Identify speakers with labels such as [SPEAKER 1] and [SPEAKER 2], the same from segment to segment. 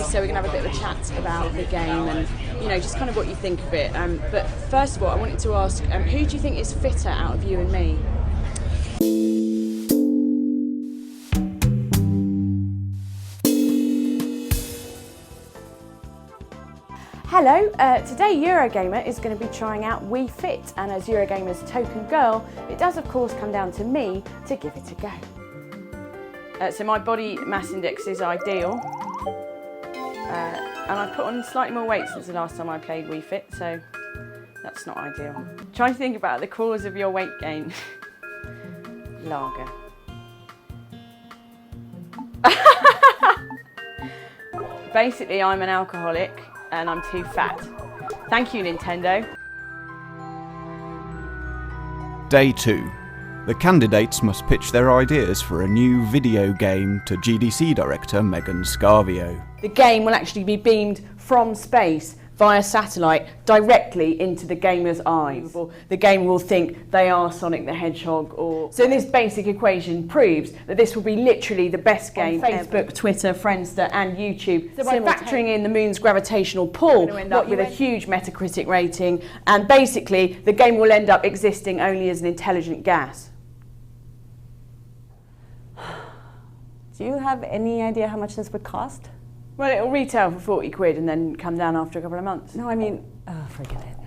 [SPEAKER 1] so we're going to have a bit of a chat about the game and, you know, just kind of what you think of it. But first of all, I wanted to ask, who do you think is fitter out of you and me? Hello, today Eurogamer is going to be trying out Wii Fit, and as Eurogamer's token girl, it does of course come down to me to give it a go. So my body mass index is ideal, and I've put on slightly more weight since the last time I played Wii Fit, so that's not ideal. Trying to think about the cause of your weight gain. Lager. Basically, I'm an alcoholic and I'm too fat. Thank you, Nintendo.
[SPEAKER 2] Day 2. The candidates must pitch their ideas for a new video game to GDC director Megan Scarvio.
[SPEAKER 1] The game will actually be beamed from space via satellite directly into the gamer's eyes. The game will think they are Sonic the Hedgehog So this basic equation proves that this will be literally the best game on Facebook, Twitter, Friendster and YouTube. So by factoring in the moon's gravitational pull, we'll end up with a huge Metacritic rating, and basically the game will end up existing only as an intelligent gas.
[SPEAKER 3] Do you have any idea how much this would cost?
[SPEAKER 1] Well, it'll retail for 40 quid and then come down after a couple of months.
[SPEAKER 3] No, I mean, forget it.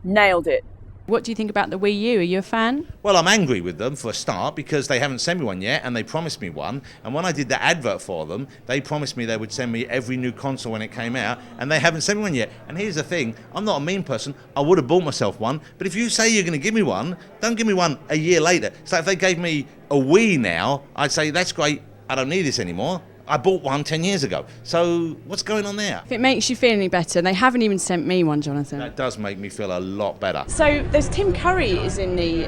[SPEAKER 1] Nailed it. What do you think about the Wii U? Are you a fan?
[SPEAKER 4] Well, I'm angry with them for a start because they haven't sent me one yet and they promised me one. And when I did the advert for them, they promised me they would send me every new console when it came out, and they haven't sent me one yet. And here's the thing, I'm not a mean person. I would have bought myself one, but if you say you're going to give me one, don't give me one a year later. So if they gave me a Wii now, I'd say, that's great, I don't need this anymore. I bought one 10 years ago. So what's going on there?
[SPEAKER 1] If it makes you feel any better, they haven't even sent me one, Jonathan.
[SPEAKER 4] That does make me feel a lot better.
[SPEAKER 1] So there's Tim Curry is in the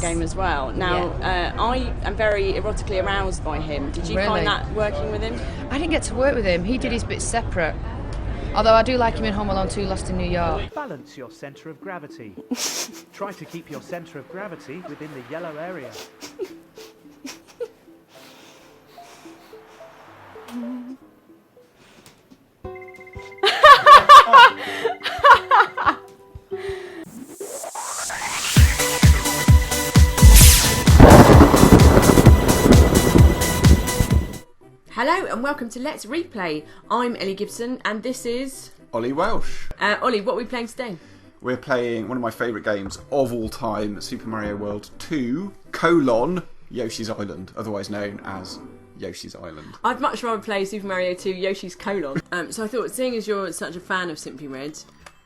[SPEAKER 1] game as well. Now I am very erotically aroused by him. Did you find that working with him?
[SPEAKER 5] I didn't get to work with him. He did his bit separate. Although I do like him in Home Alone 2, Lost in New York.
[SPEAKER 6] Balance your centre of gravity. Try to keep your centre of gravity within the yellow area.
[SPEAKER 1] Hello and welcome to Let's Replay. I'm Ellie Gibson and this is...
[SPEAKER 7] Ollie Welsh.
[SPEAKER 1] Ollie, what are we playing today?
[SPEAKER 7] We're playing one of my favourite games of all time, Super Mario World 2, Yoshi's Island, otherwise known as Yoshi's Island.
[SPEAKER 1] I'd much rather play Super Mario 2 Yoshi's Colon. So I thought, seeing as you're such a fan of Simply Red,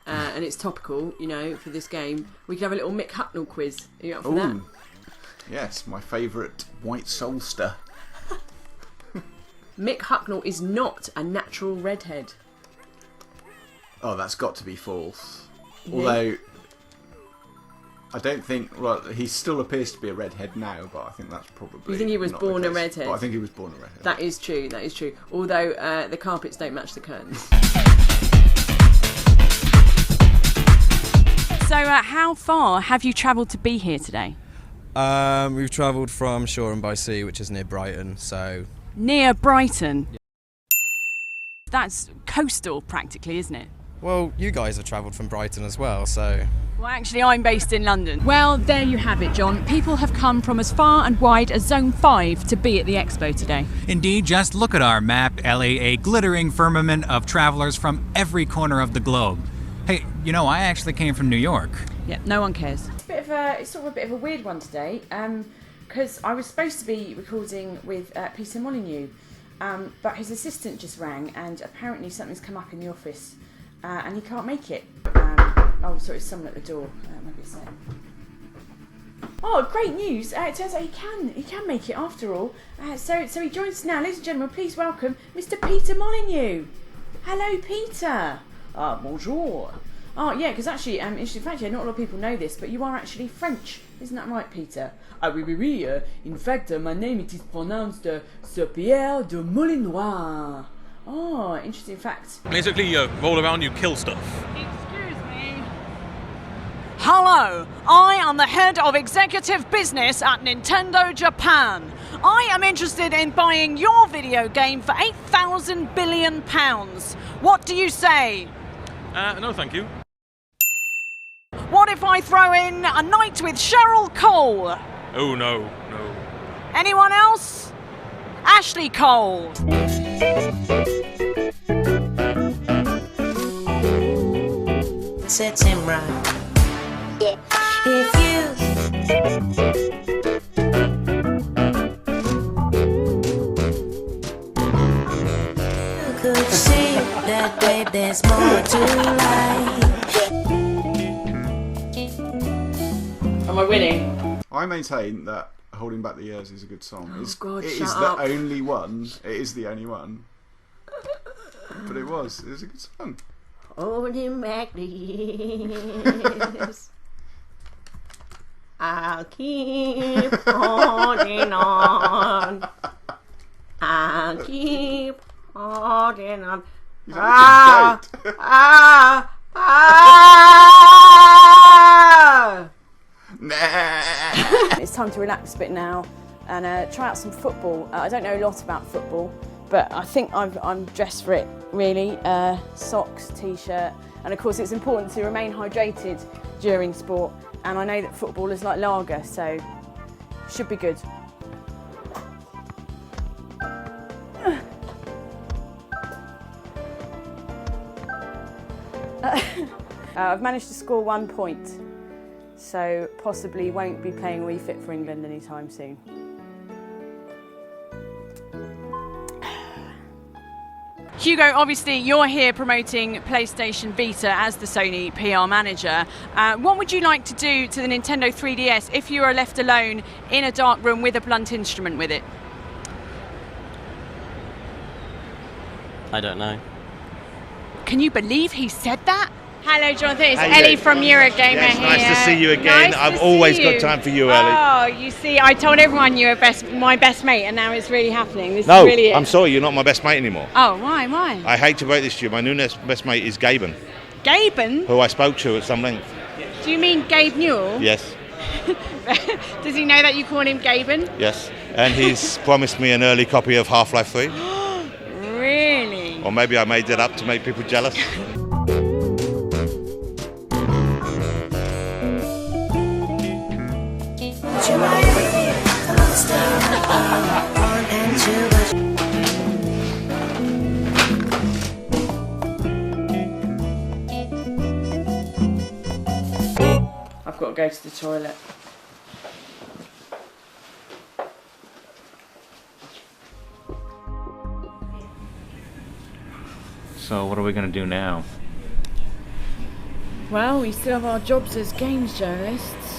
[SPEAKER 1] and it's topical, you know, for this game, we could have a little Mick Hucknall quiz. Are you up for that?
[SPEAKER 7] Yes, my favourite white soulster.
[SPEAKER 1] Mick Hucknall is not a natural redhead.
[SPEAKER 7] Oh, that's got to be false. Yeah. Although, I don't think... Well, he still appears to be a redhead now, but I think that's probably...
[SPEAKER 1] You think he was born a redhead?
[SPEAKER 7] But I think he was born a redhead.
[SPEAKER 1] That is true, that is true. Although, the carpets don't match the curtains. So, how far have you travelled to be here today?
[SPEAKER 8] We've travelled from Shoreham by Sea, which is near Brighton, so...
[SPEAKER 1] Near Brighton?
[SPEAKER 8] Yeah.
[SPEAKER 1] That's coastal, practically, isn't it?
[SPEAKER 8] Well, you guys have travelled from Brighton as well, so...
[SPEAKER 1] Well, actually, I'm based in London. Well, there you have it, John. People have come from as far and wide as Zone 5 to be at the expo today.
[SPEAKER 9] Indeed, just look at our map, Ellie, a glittering firmament of travellers from every corner of the globe. Hey, you know, I actually came from New York.
[SPEAKER 1] Yeah, no one cares. It's sort of a bit of a weird one today, because I was supposed to be recording with Peter Molyneux, but his assistant just rang, and apparently something's come up in the office, and he can't make it. Oh, sorry, it's someone at the door. Maybe it's there. Oh, great news! It turns out he can make it after all. So he joins us now, ladies and gentlemen. Please welcome Mr. Peter Molyneux. Hello, Peter. Bonjour. Oh, yeah, because actually, in fact, not a lot of people know this, but you are actually French. Isn't that right, Peter? Oui. In fact, my name it is pronounced Sir Pierre de Molinois. Oh, interesting fact.
[SPEAKER 10] Basically, you roll around, you kill stuff.
[SPEAKER 1] Excuse me. Hello, I am the head of executive business at Nintendo Japan.
[SPEAKER 11] I am interested in buying your video game for £8,000 billion. What do you say?
[SPEAKER 10] No, thank you.
[SPEAKER 11] What if I throw in A Night with Cheryl Cole?
[SPEAKER 10] Oh, no.
[SPEAKER 11] Anyone else? Ashley Cole.
[SPEAKER 12] Sets him right. If you could see that, babe, there's more to life.
[SPEAKER 1] Am I winning?
[SPEAKER 7] I maintain that Holding Back the Years is a good song.
[SPEAKER 1] Oh, God,
[SPEAKER 7] it
[SPEAKER 1] shut
[SPEAKER 7] is
[SPEAKER 1] up.
[SPEAKER 7] the only one. It is the only one. But it was a good song.
[SPEAKER 12] Holding back the years. I'll keep holding on. I'll keep holding on.
[SPEAKER 1] It's time to relax a bit now and try out some football. I don't know a lot about football, but I think I'm dressed for it, really. Socks, t-shirt, and of course it's important to remain hydrated during sport, and I know that football is like lager, so should be good. I've managed to score 1 point, so possibly won't be playing Wii Fit for England anytime soon.
[SPEAKER 11] Hugo, obviously you're here promoting PlayStation Vita as the Sony PR manager. What would you like to do to the Nintendo 3DS if you are left alone in a dark room with a blunt instrument with it?
[SPEAKER 13] I don't know.
[SPEAKER 11] Can you believe he said that?
[SPEAKER 14] Hello, Jonathan. It's
[SPEAKER 4] How you
[SPEAKER 14] Ellie
[SPEAKER 4] doing?
[SPEAKER 14] from Eurogamer
[SPEAKER 4] Yes,
[SPEAKER 14] here.
[SPEAKER 4] nice to see you again.
[SPEAKER 14] Nice
[SPEAKER 4] I've
[SPEAKER 14] to
[SPEAKER 4] always
[SPEAKER 14] see
[SPEAKER 4] got
[SPEAKER 14] you.
[SPEAKER 4] time for you, Ellie.
[SPEAKER 14] Oh, you see, I told everyone you were my best mate, and now it's really happening. This
[SPEAKER 4] No,
[SPEAKER 14] is really it.
[SPEAKER 4] I'm sorry, you're not my best mate anymore.
[SPEAKER 11] Oh, why? Why?
[SPEAKER 4] I hate to break this to you. My new best mate is Gaben,
[SPEAKER 11] Gaben?
[SPEAKER 4] who I spoke to at some length.
[SPEAKER 11] Do you mean Gabe Newell?
[SPEAKER 4] Yes,
[SPEAKER 11] Does he know that you call him Gaben?
[SPEAKER 4] yes. And he's promised me an early copy of Half-Life 3.
[SPEAKER 11] Really?
[SPEAKER 4] Or maybe I made it up to make people jealous.
[SPEAKER 1] I've got to go to the toilet.
[SPEAKER 15] So what are we going to do now?
[SPEAKER 1] Well, we still have our jobs as games journalists.